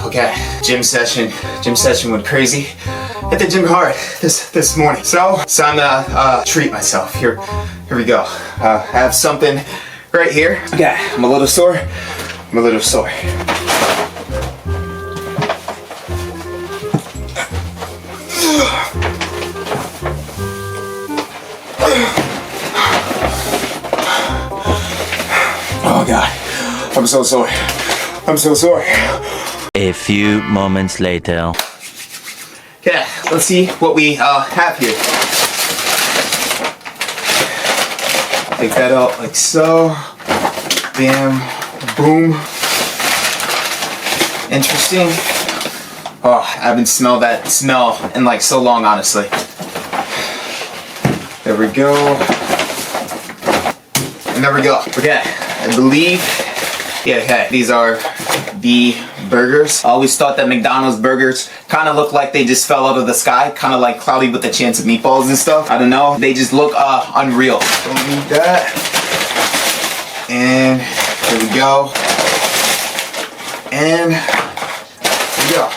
Okay, gym session went crazy. Hit the gym hard this morning. So it's time to treat myself. Here we go. I have something right here. Okay, I'm a little sore. Oh God, I'm so sore. A few moments later. Okay, let's see what we have here. Take that out like so. Bam, boom. Interesting. Oh, I haven't smelled that smell in like so long, honestly. There we go. And there we go. Okay, I believe. Yeah, okay, these are the burgers. I always thought that McDonald's burgers kind of look like they just fell out of the sky, kind of like Cloudy with a Chance of Meatballs and stuff. I don't know, they just look unreal. Don't need that. And here we go. And here we go.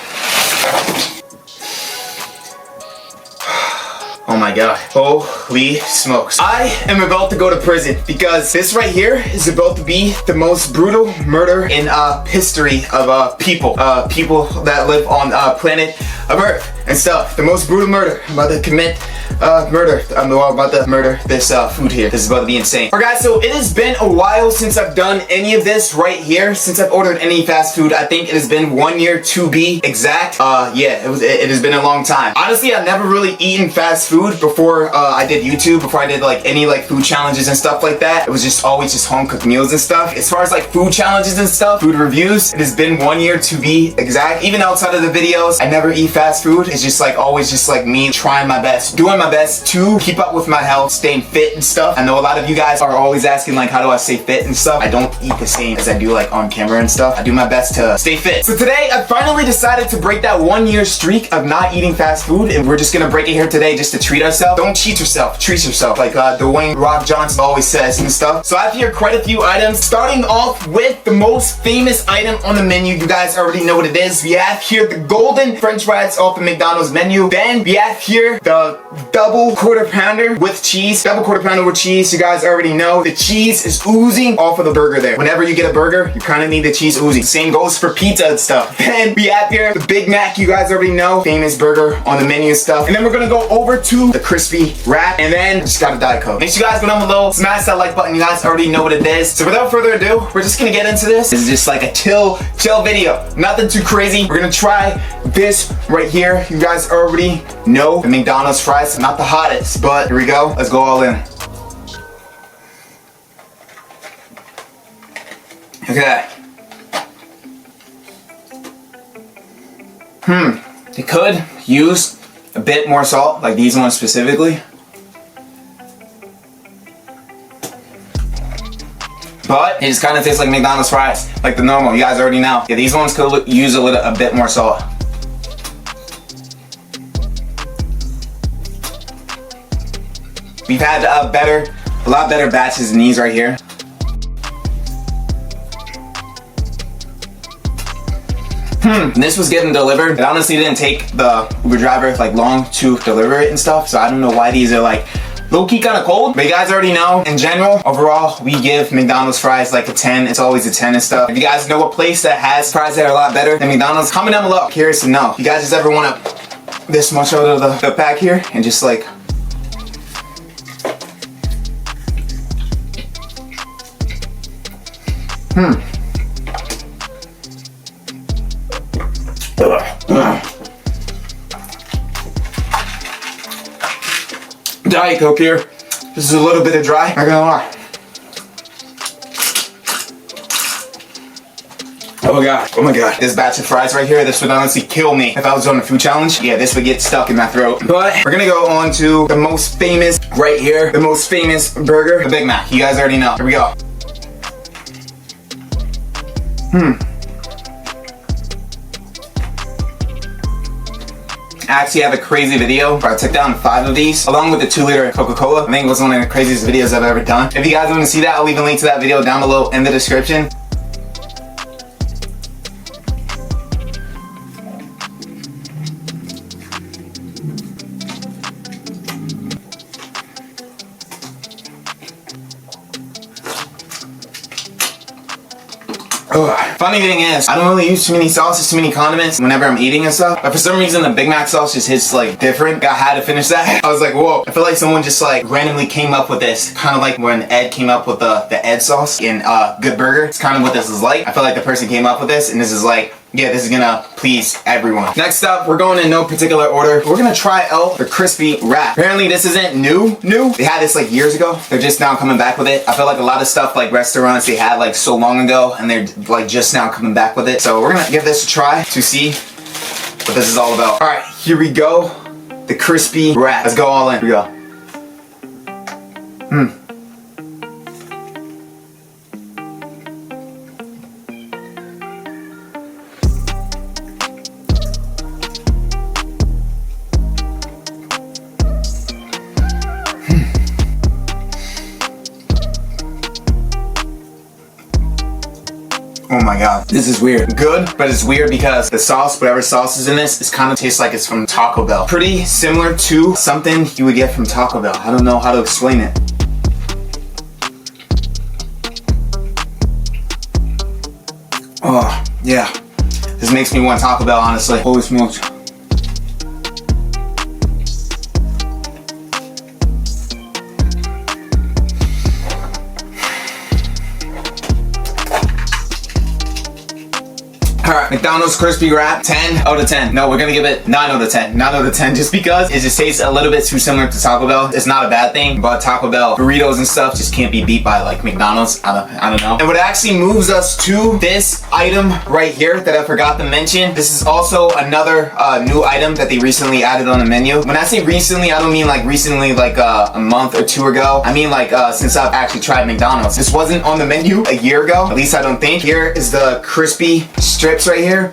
Oh my God, holy smokes. I am about to go to prison because this right here is about to be the most brutal murder in history of people that live on planet of Earth and stuff. The most brutal murder. I'm about to commit murder. I'm about to murder this food here. This is about to be insane. Alright guys, so it has been a while since I've done any of this right here, since I've ordered any fast food. I think it has been 1 year to be exact. Yeah, it has been a long time. Honestly, I've never really eaten fast food before I did YouTube, before I did like any like food challenges and stuff like that. It was just always just home cooked meals and stuff. As far as like food challenges and stuff, food reviews, it has been 1 year to be exact. Even outside of the videos, I never eat fast food. It's just like always just like me trying my best, doing my best to keep up with my health, staying fit and stuff. I know a lot of you guys are always asking like how do I stay fit and stuff. I don't eat the same as I do like on camera and stuff. I do my best to stay fit. So today I finally decided to break that 1 year streak of not eating fast food, and we're just gonna break it here today just to treat ourselves. Don't cheat yourself, treat yourself, like Dwayne Rock Johnson always says and stuff. So I have here quite a few items, starting off with the most famous item on the menu. You guys already know what it is. We have here the golden french fries off the McDonald's menu. Then we have here the double quarter pounder with cheese. Double quarter pounder with cheese, you guys already know. The cheese is oozing off of the burger there. Whenever you get a burger, you kind of need the cheese oozing. Same goes for pizza and stuff. Then we have here the Big Mac, you guys already know. Famous burger on the menu and stuff. And then we're gonna go over to the crispy wrap, and then just got a Diet Coke. Make sure you guys go down below, smash that like button. You guys already know what it is. So without further ado, we're just gonna get into this. This is just like a chill video. Nothing too crazy. We're gonna try this right here. You guys already know the McDonald's fries. Not the hottest, but here we go. Let's go all in. Okay. They could use a bit more salt, like these ones specifically. But it just kind of tastes like McDonald's fries, like the normal. You guys already know. Yeah, these ones could use a bit more salt. We've had a lot better batches than these right here. This was getting delivered. It honestly didn't take the Uber driver like long to deliver it and stuff, so I don't know why these are like low-key kind of cold. But you guys already know, in general, overall, we give McDonald's fries like a 10. It's always a 10 and stuff. If you guys know a place that has fries that are a lot better than McDonald's, comment down below. Curious to know. You guys just ever want to this much out of the pack here and just like Diet Coke here. This is a little bit of dry, not gonna lie. Oh my god. This batch of fries right here, this would honestly kill me if I was on a food challenge. Yeah, this would get stuck in my throat. But we're gonna go on to the most famous right here, the most famous burger, the Big Mac. You guys already know. Here we go. I actually have a crazy video where I took down 5 of these along with the 2-liter Coca-Cola. I think it was one of the craziest videos I've ever done. If you guys want to see that, I'll leave a link to that video down below in the description. Ugh. Funny thing is, I don't really use too many sauces, too many condiments whenever I'm eating and stuff. But for some reason, the Big Mac sauce just hits like different. I had to finish that. I was like, whoa. I feel like someone just like randomly came up with this. Kind of like when Ed came up with the Ed sauce in Good Burger. It's kind of what this is like. I feel like the person came up with this and this is like, yeah, this is gonna please everyone. Next up, we're going in no particular order. We're gonna try out the crispy wrap. Apparently this isn't new. They had this like years ago. They're just now coming back with it. I feel like a lot of stuff like restaurants they had like so long ago and they're like just now coming back with it. So we're gonna give this a try to see what this is all about. All right, here we go. The crispy wrap. Let's go all in. Here we go. Oh my god, this is weird. Good, but it's weird because the sauce, whatever sauce is in this, it kind of tastes like it's from Taco Bell. Pretty similar to something you would get from Taco Bell. I don't know how to explain it. Oh, yeah. This makes me want Taco Bell, honestly. Holy smokes. Alright, McDonald's crispy wrap, 10 out of 10. No, we're gonna give it 9 out of 10. 9 out of 10 just because it just tastes a little bit too similar to Taco Bell. It's not a bad thing, but Taco Bell burritos and stuff just can't be beat by like McDonald's. I don't know. And what actually moves us to this item right here that I forgot to mention. This is also another new item that they recently added on the menu. When I say recently, I don't mean like recently like a month or two ago. I mean like since I've actually tried McDonald's. This wasn't on the menu a year ago, at least I don't think. Here is the crispy strips right here.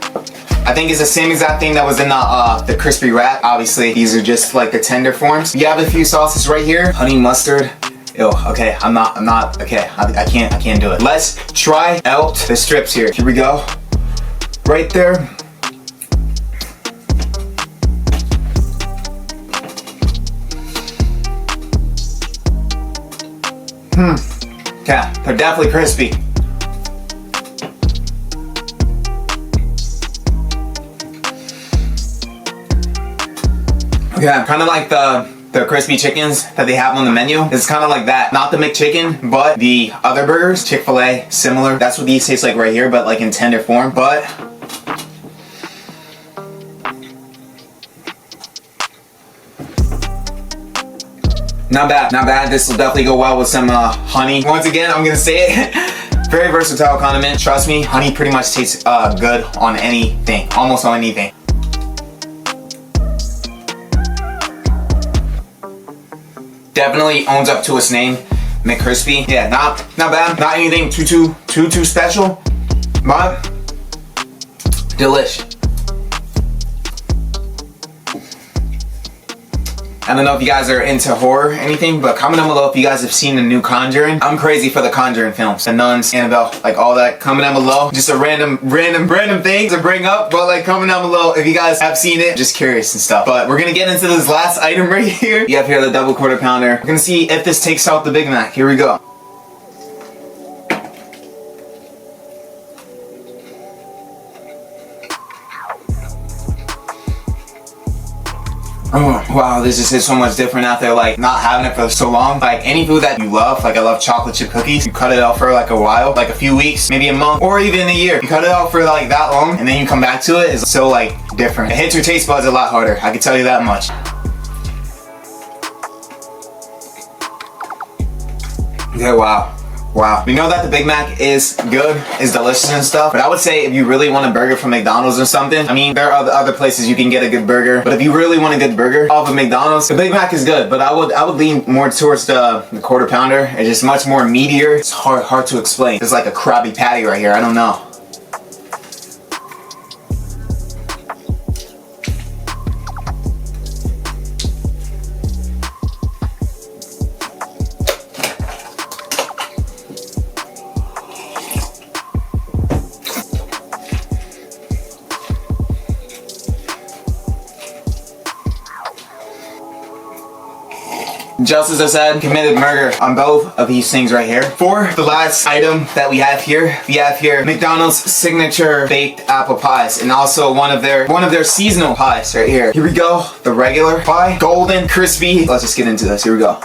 I think it's the same exact thing that was in the crispy wrap. Obviously, these are just like the tender forms. You have a few sauces right here. Honey mustard. Ew, okay, I'm not, okay, I can't do it. Let's try out the strips here. Here we go. Right there. Okay, they're definitely crispy. Yeah, kind of like the crispy chickens that they have on the menu. It's kind of like that. Not the McChicken, but the other burgers. Chick-fil-A, similar. That's what these taste like right here, but like in tender form. But not bad, not bad. This will definitely go well with some honey. Once again, I'm gonna say it. Very versatile condiment. Trust me, honey pretty much tastes good on anything. Almost on anything. Definitely owns up to its name, McCrispy. Yeah, not bad. Not anything too special, but delish. I don't know if you guys are into horror or anything, but comment down below if you guys have seen the new Conjuring. I'm crazy for the Conjuring films. The Nuns, Annabelle, like all that. Comment down below. Just a random thing to bring up, but like comment down below if you guys have seen it. Just curious and stuff. But we're gonna get into this last item right here. You have here the double quarter pounder. We're gonna see if this takes out the Big Mac. Here we go. Oh, wow, this just is so much different out there, like not having it for so long. Like any food that you love, like I love chocolate chip cookies, you cut it out for like a while, like a few weeks, maybe a month, or even a year. You cut it out for like that long, and then you come back to it, it's so like different. It hits your taste buds a lot harder, I can tell you that much. Yeah, wow. Wow. We know that the Big Mac is good, is delicious and stuff, but I would say if you really want a burger from McDonald's or something, I mean, there are other places you can get a good burger, but if you really want a good burger off of McDonald's, the Big Mac is good, but I would lean more towards the quarter pounder. It's just much more meatier. It's hard to explain. It's like a Krabby Patty right here. I don't know. just as I said, committed murder on both of these things right here. For the last item that we have here McDonald's signature baked apple pies, and also one of their seasonal pies right here. Here we go, the regular pie, golden, crispy. Let's just get into this. Here we go.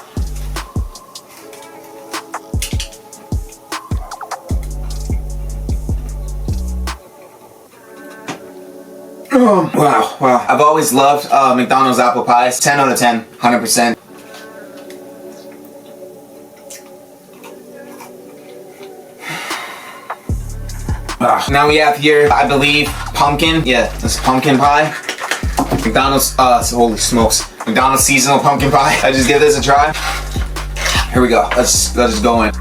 Wow. I've always loved McDonald's apple pies. 10 out of 10, 100%. Now we have here, I believe, pumpkin. Yeah, this pumpkin pie. McDonald's, holy smokes. McDonald's seasonal pumpkin pie. I just give this a try. Here we go. Let's just go in.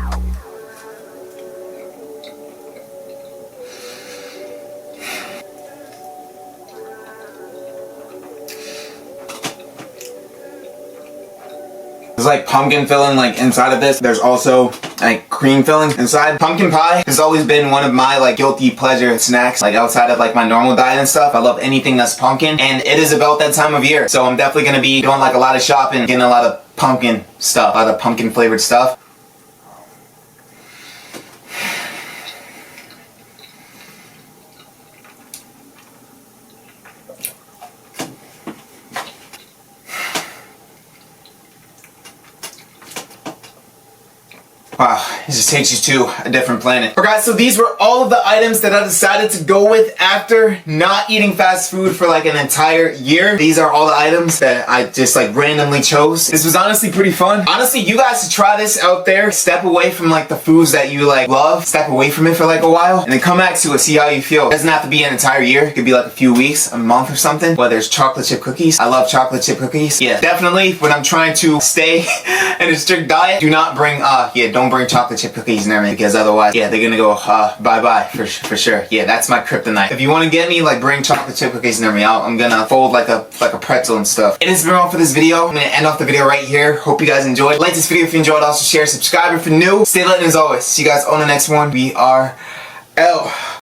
There's like pumpkin filling like inside of this. There's also like cream filling inside. Pumpkin pie has always been one of my like guilty pleasure snacks, like outside of like my normal diet and stuff. I love anything that's pumpkin, and it is about that time of year. So I'm definitely gonna be doing like a lot of shopping, getting a lot of pumpkin stuff, a lot of pumpkin flavored stuff. Wow, it just takes you to a different planet. Alright guys, so these were all of the items that I decided to go with after not eating fast food for like an entire year. These are all the items that I just like randomly chose. This was honestly pretty fun. Honestly, you guys should try this out there. Step away from like the foods that you like love. Step away from it for like a while and then come back to it, see how you feel. It doesn't have to be an entire year. It could be like a few weeks, a month or something. Whether it's chocolate chip cookies. I love chocolate chip cookies. Yeah, definitely when I'm trying to stay in a strict diet, do not bring, don't bring chocolate chip cookies near me, because otherwise, yeah, they're gonna go bye-bye for sure. Yeah, that's my kryptonite. If you want to get me, like, bring chocolate chip cookies near me. I'm gonna fold like a pretzel and stuff. It has been all for this video. I'm gonna end off the video right here. Hope you guys enjoyed. Like this video if you enjoyed. Also share, subscribe if you're new. Stay lit, and as always, see you guys on the next one. We are out.